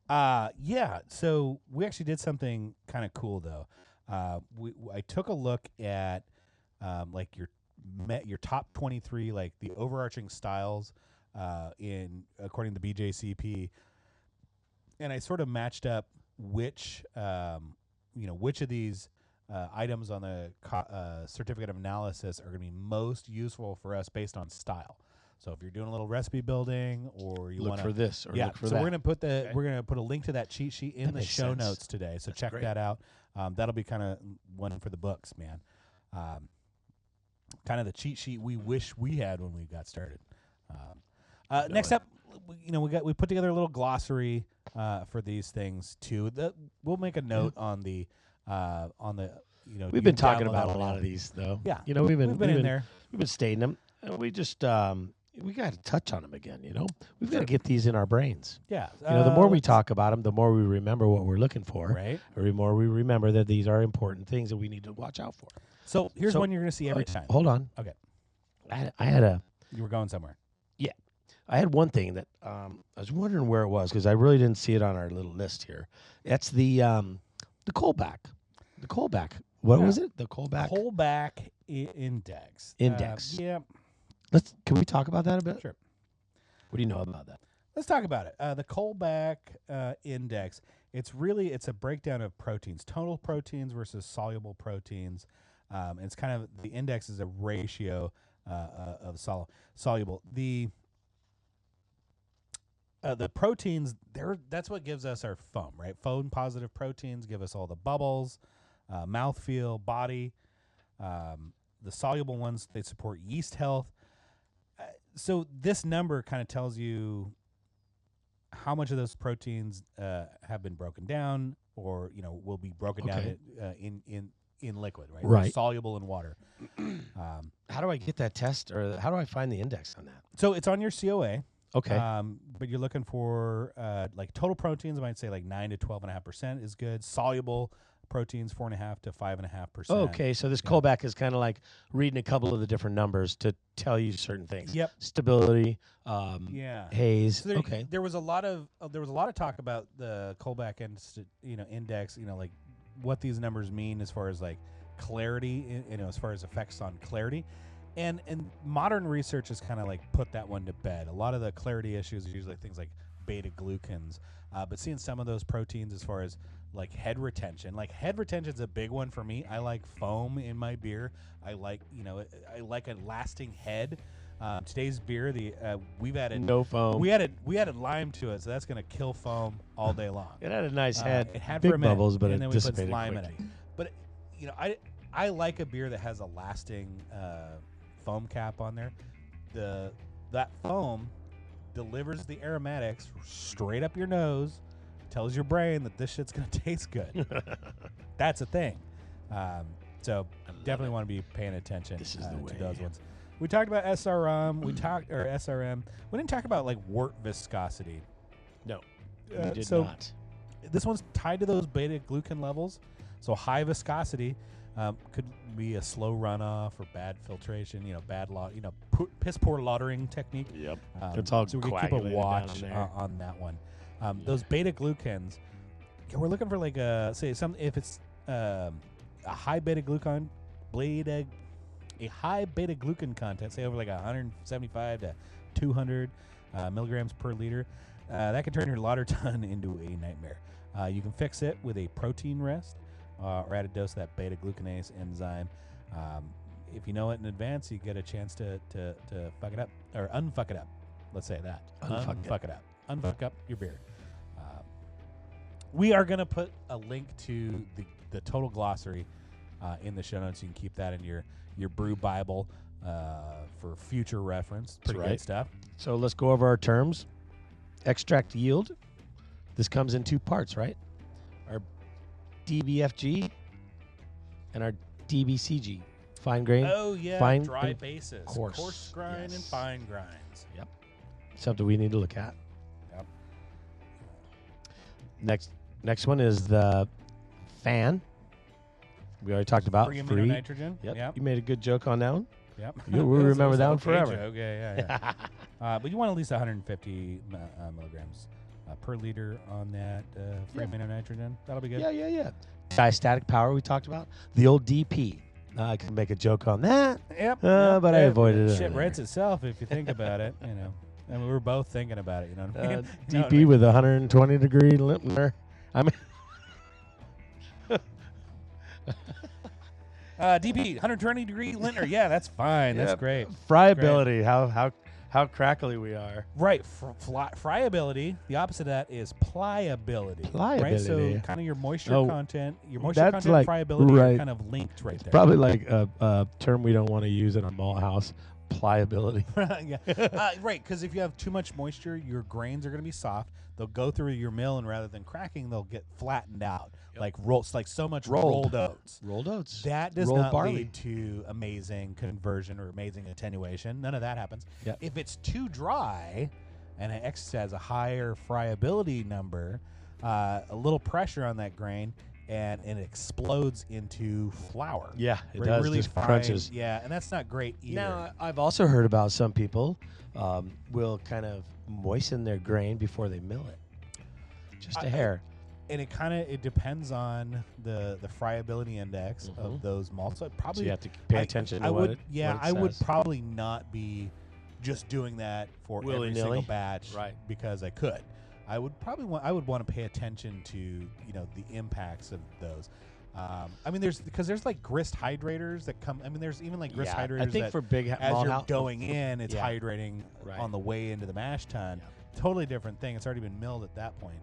So we actually did something kind of cool though. I took a look at like your top 23, like the overarching styles according to BJCP, and I sort of matched up which of these items on the certificate of analysis are going to be most useful for us based on style. So if you're doing a little recipe building, or you want for this, or look for that. So we're gonna put a link to that cheat sheet in the show notes today. So check that out. That'll be kind of one for the books, man. Kind of the cheat sheet we wish we had when we got started. Next up, we put together a little glossary for these things too. We'll make a note on the. We've been talking about a lot of these though. Yeah, we've been in there. We've been stating them, and we just we got to touch on them again. We've got to get these in our brains. Yeah, the more we talk about them, the more we remember what we're looking for. Right. Or the more we remember that these are important things that we need to watch out for. So here's one you're going to see every time. Hold on. Okay. I had a. You were going somewhere. Yeah, I had one thing that I was wondering where it was because I really didn't see it on our little list here. That's the Kolbach. The Kolbach. What was it? The Kolbach. Kolbach index. Yeah. Can we talk about that a bit? Sure. What do you know about that? Let's talk about it. The Kolbach index. It's a breakdown of proteins, total proteins versus soluble proteins. It's kind of the index is a ratio of soluble. The proteins that's what gives us our foam, right? Foam positive proteins give us all the bubbles, mouthfeel, body. The soluble ones, they support yeast health. So this number kind of tells you how much of those proteins have been broken down, or will be broken down in liquid, right? Right. They're soluble in water. How do I get that test, or how do I find the index on that? So it's on your COA. Okay. But you're looking for like total proteins. I might say like 9 to 12.5% is good. Soluble proteins 4.5 to 5.5%. Okay, so this Kolbach is kind of like reading a couple of the different numbers to tell you certain things. Yep. Stability. Haze. So there was a lot of talk about the Kolbach index. Like what these numbers mean as far as like clarity. As far as effects on clarity. And modern research has kind of like put that one to bed. A lot of the clarity issues are usually things like beta glucans, but seeing some of those proteins as far as like head retention. Like head retention is a big one for me. I like foam in my beer. I like a lasting head. Today's beer, we've added no foam. We added lime to it, so that's gonna kill foam all day long. It had a nice head. It had big for a minute, bubbles, but and then it we put dissipated lime quickly. in it. But I like a beer that has a lasting foam cap on there. That foam delivers the aromatics straight up your nose, tells your brain that this shit's gonna taste good. That's a thing. So definitely want to be paying attention This is the way. to those ones. We talked about SRM. SRM. We didn't talk about like wort viscosity. No, we did so not. This one's tied to those beta glucan levels, so high viscosity could be a slow runoff or bad filtration. Piss poor lautering technique. Yep. It's all so we're gonna keep a coagulated watch down there. on that one. Those beta glucans, we're looking for like if it's a high beta glucan a high beta glucan content, say over like 175 to 200 milligrams per liter, that can turn your lauter ton into a nightmare. You can fix it with a protein rest or add a dose of that beta glucanase enzyme. If you know it in advance, you get a chance to fuck it up or unfuck it up. Let's say that. Unfuck it up. Unfuck up your beer. We are going to put a link to the total glossary in the show notes. You can keep that in your brew Bible for future reference. Pretty good stuff. So let's go over our terms. Extract yield. This comes in 2 parts, right? Our DBFG and our DBCG. Fine grain. Oh, yeah. Fine dry and basis. coarse. grind and fine grinds. Yep. Something we need to look at. Yep. Next one is the fan. We already talked about Free free. amino nitrogen. Yep. You made a good joke on that one. Yep. We'll remember that one forever. Joke. Yeah. But you want at least 150 milligrams per liter on that free amino nitrogen. That'll be good. Yeah. Diastatic power we talked about. The old DP. I could make a joke on that. Yep. But I avoided it. Shit writes itself if you think about it. I mean, we're both thinking about it. You know what I mean? You know what I DP mean? with 120 degree lintner. I mean, DP 120 degree lintner. Yeah, that's fine. That's great. friability. How crackly we are. Right. Friability. The opposite of that is pliability. Right. So kind of your moisture content, that's like- friability right. are kind of linked right there. Probably like a term we don't want to use in a malt house. Pliability. Yeah. Right. Because if you have too much moisture, your grains are going to be soft. They'll go through your mill, and rather than cracking, they'll get flattened out like so much rolled oats. Rolled oats. That does Rolled not barley. lead to amazing conversion or amazing attenuation. None of that happens. Yep. If it's too dry and it has a higher friability number, a little pressure on that grain, and it explodes into flour. Yeah, it does. Really Just fine. crunches. Yeah, and that's not great either. Now, I've also heard about some people will kind of moisten their grain before they mill it. Just a hair. And it depends on the friability index of those malts. So So you have to pay attention to what it would says. probably not be just doing that for every Willy-nilly. single batch, Right. Because I could. I would want to pay attention to the impacts of those. I mean, there's like grist hydrators that come. I mean, there's even like grist hydrators. I think that for big as malt you're house- going in, it's Yeah. hydrating Right. on the way into the mash tun. Totally different thing. It's already been milled at that point.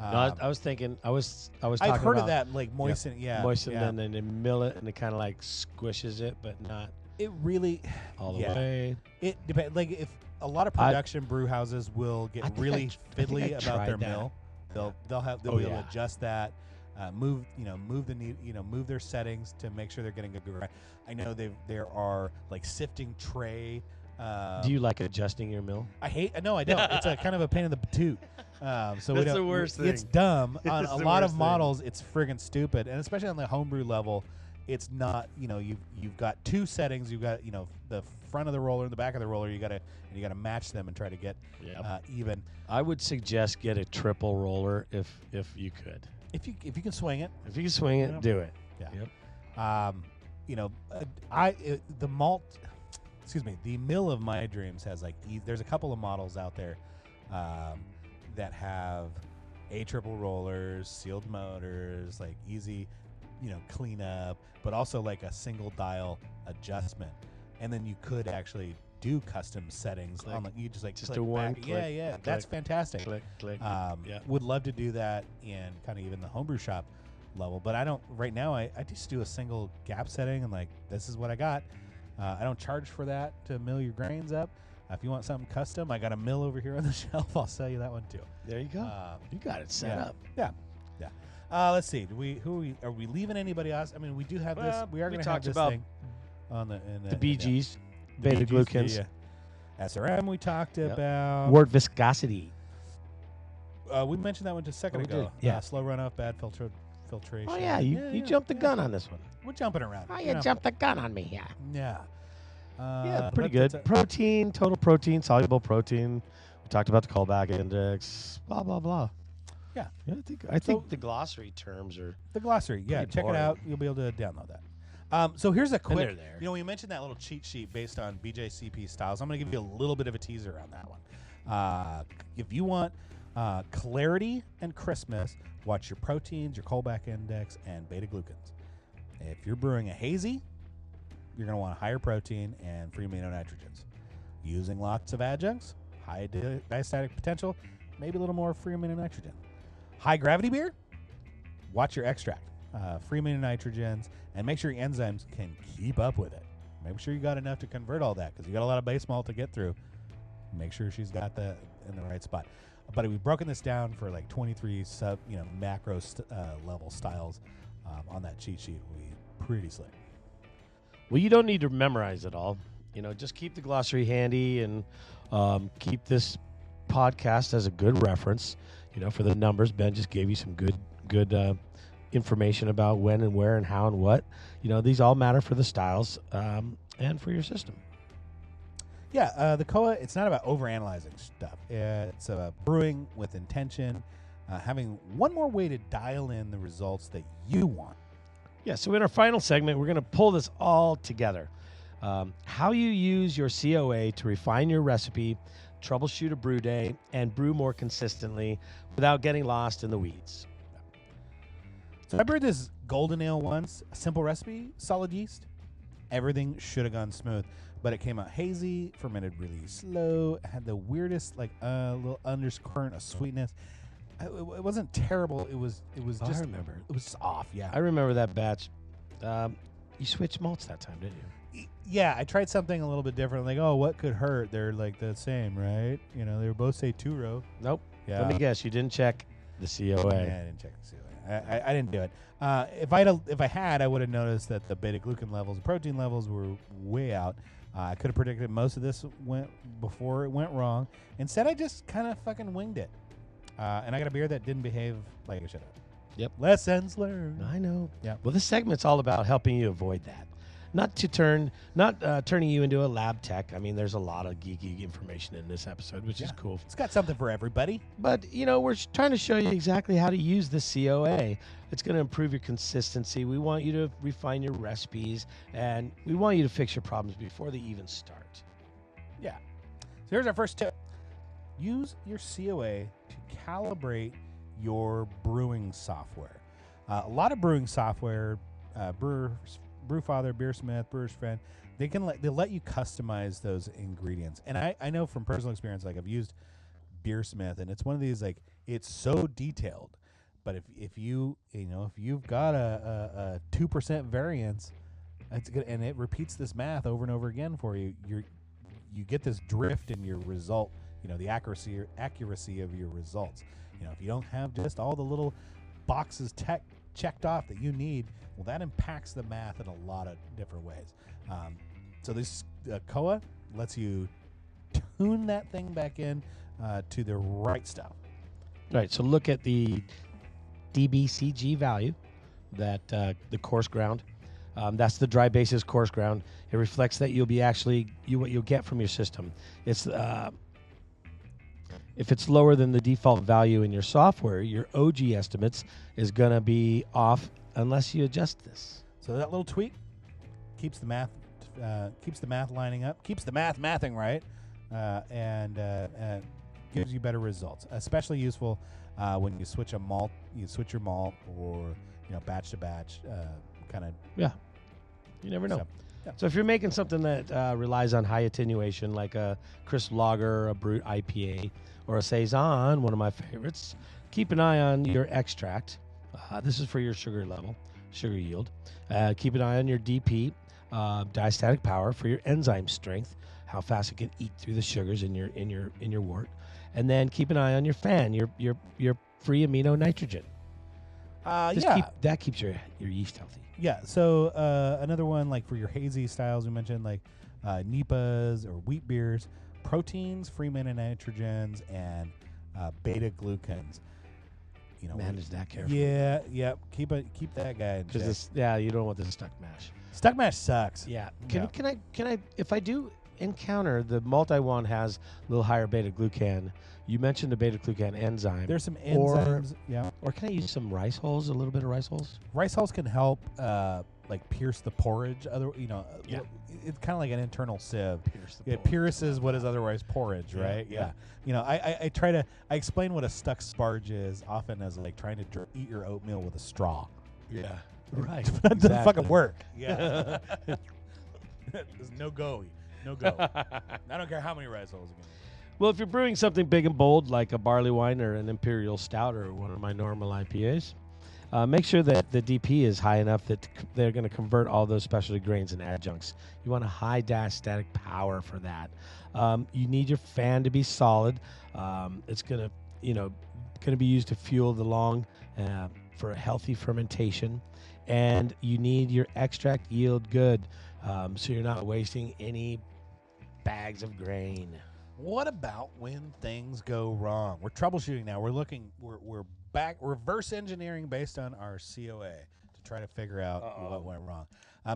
No, I was thinking. I was talking I've heard about of that, like moisten. Yeah, moisten, yeah. and then they mill it, and it kind of like squishes it, but not It really all the yeah. way. It depends. Like if a lot of production brew houses will get I think really I fiddly tried about their that. mill. They'll be able to adjust that, move their settings to make sure they're getting a good grind. I know there are like sifting tray. Do you like adjusting your mill? No, I don't. It's a kind of a pain in the toot. So we That's don't, the worst It's thing. dumb. On It's a the lot of worst thing. models, it's friggin' stupid, and especially on the homebrew level, it's not. You've got 2 settings. You've got the front of the roller and the back of the roller. You gotta match them and try to get even. I would suggest get a triple roller if you could. If you can swing it. If you can swing it, Yep. do it. Yeah. Yep. The malt. Excuse me. The mill of my dreams has there's a couple of models out there that have triple rollers, sealed motors, like easy, cleanup, but also like a single dial adjustment. And then you could actually do custom settings on you just Just click a one back. click, Yeah, click, that's fantastic. Click, click. Would love to do that in kind of even the homebrew shop level, but I don't right now. I just do a single gap setting and this is what I got. I don't charge for that to mill your grains up. If you want something custom, I got a mill over here on the shelf. I'll sell you that one too. There you go. You got it set up. Yeah. Let's see. Are we leaving anybody else? I mean, we do have this. We are going to have this about thing on the BGs, beta glucans, SRM. We talked about wort viscosity. We mentioned that one just a second Oh, we ago. did, yeah. Slow runoff, bad filtration. Oh, yeah, you jumped the gun on this one. We're jumping around. Oh, you jumped the gun on me, yeah. Yeah. Yeah, pretty good. Protein, total protein, soluble protein. We talked about the Kolbach index, blah, blah, blah. Yeah. I think the glossary terms are... The glossary, yeah. pretty Check boring. it out. You'll be able to download that. So here's a quick... they're there. You know, we mentioned that little cheat sheet based on BJCP styles. I'm going to give you a little bit of a teaser on that one. If you want clarity and crispness, watch your proteins, your Kolbach index, and beta-glucans. If you're brewing a hazy, you're going to want higher protein and free amino nitrogens. Using lots of adjuncts, high diastatic potential, maybe a little more free amino nitrogen. High gravity beer, watch your extract, free amino nitrogens, and make sure your enzymes can keep up with it. Make sure you got enough to convert all that because you got a lot of base malt to get through. Make sure she's got that in the right spot. But we've broken this down for like 23 macro level styles on that cheat sheet. Will be pretty slick. Well, you don't need to memorize it all. Just keep the glossary handy and keep this podcast as a good reference. For the numbers, Ben just gave you some good information about when and where and how and what. These all matter for the styles and for your system. Yeah, the COA, it's not about overanalyzing stuff. It's about brewing with intention, having one more way to dial in the results that you want. Yeah, so in our final segment, we're going to pull this all together. How you use your COA to refine your recipe, troubleshoot a brew day, and brew more consistently without getting lost in the weeds. So I brewed this golden ale once, a simple recipe, solid yeast. Everything should have gone smooth, but it came out hazy, fermented really slow, had the weirdest little undercurrent of sweetness. It wasn't terrible. It was just. I remember. It was just off. Yeah. I remember that batch. You switched malts that time, didn't you? Yeah, I tried something a little bit different. Like, oh, what could hurt? They're like the same, right? They were both say 2-row. Nope. Yeah. Let me guess. You didn't check the COA. Yeah, I didn't check the COA. I didn't do it. If I had, I would have noticed that the beta-glucan levels, the protein levels were way out. I could have predicted most of this went before it went wrong. Instead, I just kind of fucking winged it. And I got a beer that didn't behave like it should have. Yep. Lessons learned. I know. Yeah. Well, this segment's all about helping you avoid that. Not turning you into a lab tech. I mean, there's a lot of geeky information in this episode, which is cool. It's got something for everybody. But, we're trying to show you exactly how to use the COA. It's going to improve your consistency. We want you to refine your recipes, and we want you to fix your problems before they even start. Yeah. So here's our first tip. Use your COA to calibrate your brewing software. A lot of brewing software, Brewfather, Beersmith, Brewer's Friend, they'll let you customize those ingredients. And I know from personal experience, like I've used Beersmith, and it's one of these, like, it's so detailed. But if you've got a 2% variance, that's good, and it repeats this math over and over again for you. You get this drift in your result. The accuracy of your results. If you don't have just all the little boxes checked off that you need, well, that impacts the math in a lot of different ways. So this COA lets you tune that thing back in to the right stuff. Right. So look at the DBCG value, that the coarse ground. That's the dry basis coarse ground. It reflects that what you'll get from your system. It's if it's lower than the default value in your software, your OG estimates is going to be off unless you adjust this. So that little tweak keeps the math lining up, keeps the mathing right, and gives you better results. Especially useful when you switch your malt, or batch to batch kind of. Yeah, you never know. So if you're making something that relies on high attenuation, like a crisp lager, a brut IPA, or a saison, one of my favorites, keep an eye on your extract. This is for your sugar level, sugar yield. Keep an eye on your DP, diastatic power, for your enzyme strength, how fast it can eat through the sugars in your wort, and then keep an eye on your FAN, your free amino nitrogen. That keeps your yeast healthy. Yeah. So another one, like for your hazy styles, we mentioned like NEPAs or wheat beers, proteins, free amino nitrogens, and beta glucans. Manage that carefully. Yeah. Keep that guy in check. Because you don't want the stuck mash. Stuck mash sucks. Yeah. Can I? If I do encounter the malt I want has a little higher beta glucan. You mentioned the beta glucan enzyme. There's some enzymes. Or can I use some rice hulls? A little bit of rice hulls. Rice hulls can help, like pierce the porridge. It's kind of like an internal sieve. It pierces what is otherwise porridge, right? Yeah. I explain what a stuck sparge is often as like trying to eat your oatmeal with a straw. Yeah. Right. That doesn't fucking work. Yeah. There's no go. I don't care how many rice hulls you can. Well, if you're brewing something big and bold like a barley wine or an imperial stout or one of my normal IPAs, make sure that the DP is high enough that they're going to convert all those specialty grains and adjuncts. You want a high diastatic power for that. You need your fan to be solid. It's going to be used to fuel the long for a healthy fermentation, and you need your extract yield good, so you're not wasting any bags of grain. What about when things go wrong? We're troubleshooting now. We're back reverse engineering based on our COA to try to figure out what went wrong.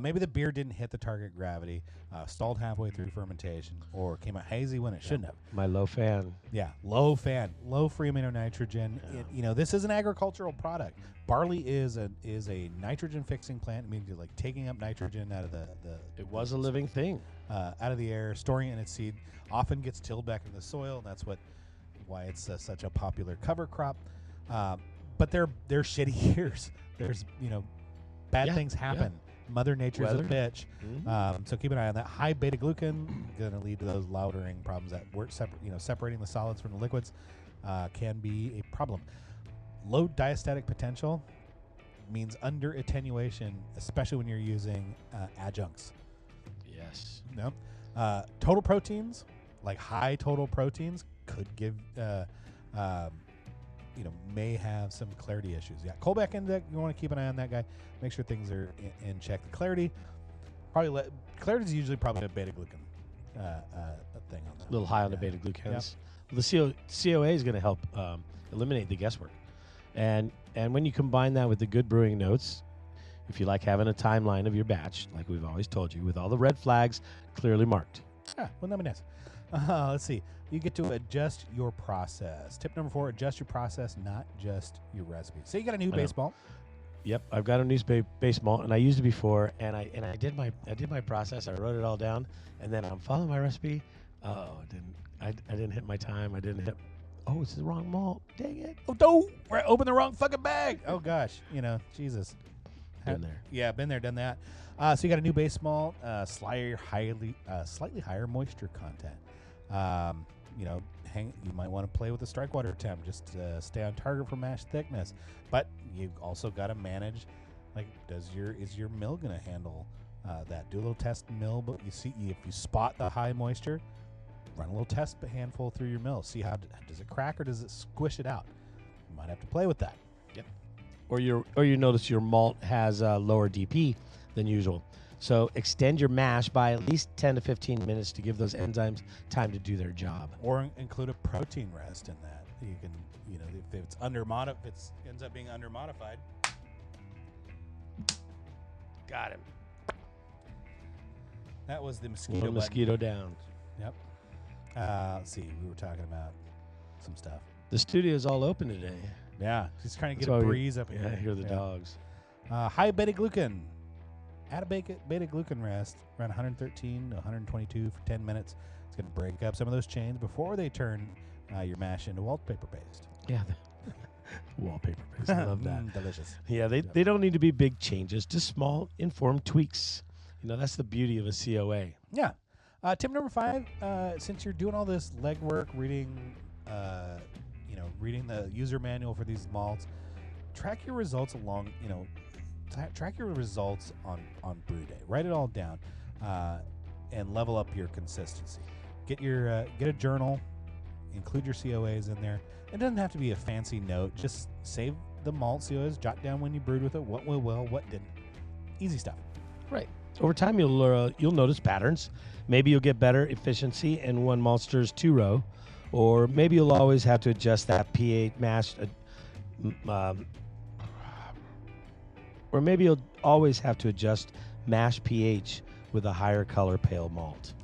Maybe the beer didn't hit the target gravity, stalled halfway through fermentation, or came out hazy when it shouldn't have. My low fan. Yeah, low free amino nitrogen. Yeah. This is an agricultural product. Barley is a nitrogen fixing plant. It means you're like taking up nitrogen out of the It was a living thing. out of the air, storing it in its seed. Often gets tilled back into the soil, and that's why it's such a popular cover crop. But they're shitty years. There's bad things happen. Yeah. Mother Nature's a bitch. Mm-hmm. So keep an eye on that. High beta glucan going to lead to those loudering problems that work. Separating the solids from the liquids can be a problem. Low diastatic potential means under attenuation, especially when you're using adjuncts. Yes. No. Total proteins, like high total proteins, could give may have some clarity issues. Yeah, Kolbach index, you want to keep an eye on that guy. Make sure things are in check. The clarity, clarity is usually probably a beta glucan thing on that. A little high on the beta glucans. Yep. Well, the COA is going to help eliminate the guesswork. And when you combine that with the good brewing notes, if you like having a timeline of your batch, like we've always told you, with all the red flags clearly marked. Yeah, wouldn't that be nice? Let's see. You get to adjust your process. Tip number 4, adjust your process, not just your recipe. So you got a new base malt. Yep, I've got a new base malt, and I used it before, and I did my process. I wrote it all down, and then I'm following my recipe. I didn't hit my time. I didn't hit. Oh, it's the wrong malt. Dang it! Oh no! Open the wrong fucking bag. Oh gosh, Jesus. Been there. Yeah, been there, done that. So you got a new base malt, slightly higher moisture content. You might want to play with the strike water temp, just stay on target for mash thickness. But you also got to manage, like, is your mill going to handle that? Do a little test mill, but if you spot the high moisture, run a little test handful through your mill. See does it crack or does it squish it out? You might have to play with that. Yep. Or you notice your malt has a lower DP than usual. So extend your mash by at least 10 to 15 minutes to give those enzymes time to do their job. Or include a protein rest in that. You can, if it's if it ends up being under modified. Got him. That was the mosquito. Mosquito down. Yep. Let's see. We were talking about some stuff. The studio's all open today. Yeah, just trying to get a breeze up in here. I hear the dogs. High beta glucan. Add a beta glucan rest around 113 to 122 for 10 minutes. It's going to break up some of those chains before they turn your mash into wallpaper paste. Yeah, wallpaper paste. I love that. Delicious. Yeah, they don't need to be big changes, just small, informed tweaks. That's the beauty of a COA. Yeah. Tip number 5, since you're doing all this legwork, reading the user manual for these malts, track your results along, track your results on brew day. Write it all down, and level up your consistency. Get a journal, include your COAs in there. It doesn't have to be a fancy note. Just save the malt COAs, jot down when you brewed with it, what went well, what didn't. Easy stuff. Right. Over time, you'll notice patterns. Maybe you'll get better efficiency in one maltster's 2-row, or maybe you'll always have to adjust that pH mash. Or maybe you'll always have to adjust mash pH with a higher color pale malt.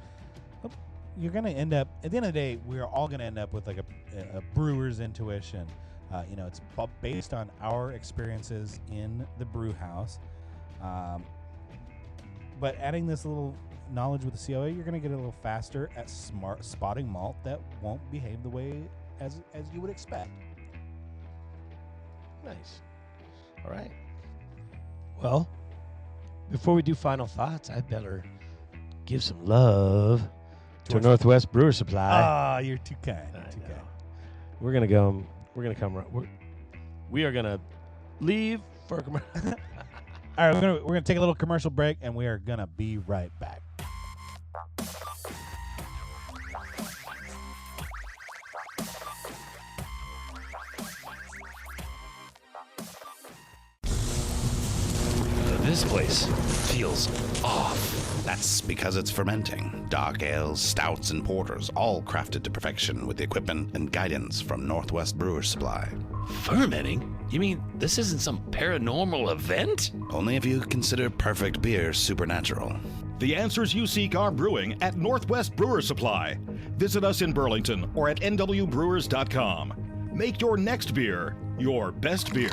You're going to end up, at the end of the day, we're all going to end up with like a brewer's intuition. It's based on our experiences in the brew house. But adding this little knowledge with the COA, you're going to get a little faster at spotting malt that won't behave the way as you would expect. Nice. All right. Well, before we do final thoughts, I better give some love to Northwest Brewer Supply. Ah, you're too kind. Too kind. We're gonna go. We're gonna come. We are gonna leave for a commercial. All right, we're gonna take a little commercial break, and we are gonna be right back. This place feels off. That's because it's fermenting. Dark ales, stouts, and porters, all crafted to perfection with the equipment and guidance from Northwest Brewer Supply. Fermenting? You mean this isn't some paranormal event? Only if you consider perfect beer supernatural. The answers you seek are brewing at Northwest Brewer Supply. Visit us in Burlington or at nwbrewers.com. Make your next beer your best beer.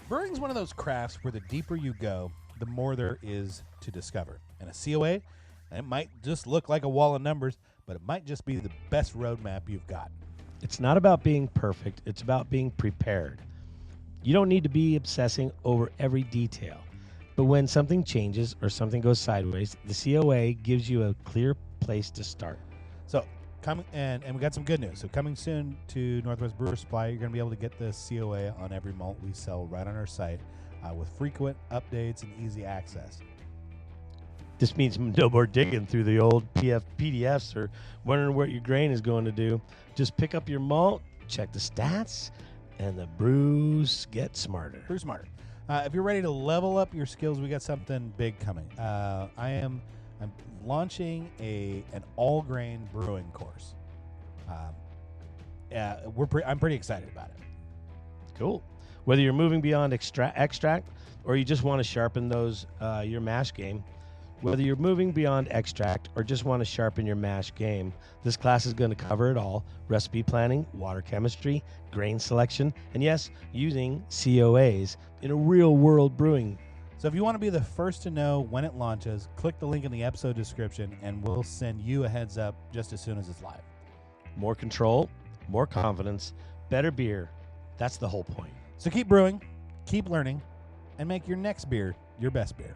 Brewing is one of those crafts where the deeper you go, the more there is to discover. And a COA, it might just look like a wall of numbers, but it might just be the best roadmap you've got. It's not about being perfect. It's about being prepared. You don't need to be obsessing over every detail. But when something changes or something goes sideways, the COA gives you a clear place to start. So, and we got some good news. So coming soon to Northwest Brewer Supply, you're going to be able to get the COA on every malt we sell right on our site with frequent updates and easy access. This means no more digging through the old PDFs or wondering what your grain is going to do. Just pick up your malt, check the stats, and the brews get smarter. Brew smarter. If you're ready to level up your skills, we got something big coming. I'm launching an all-grain brewing course. I'm pretty excited about it. Cool. Whether you're moving beyond extract or you just want to sharpen your mash game, whether you're moving beyond extract or just want to sharpen your mash game, this class is going to cover it all: recipe planning, water chemistry, grain selection, and yes, using COAs in a real-world brewing. So if you want to be the first to know when it launches, click the link in the episode description and we'll send you a heads up just as soon as it's live. More control, more confidence, better beer. That's the whole point. So keep brewing, keep learning, and make your next beer your best beer.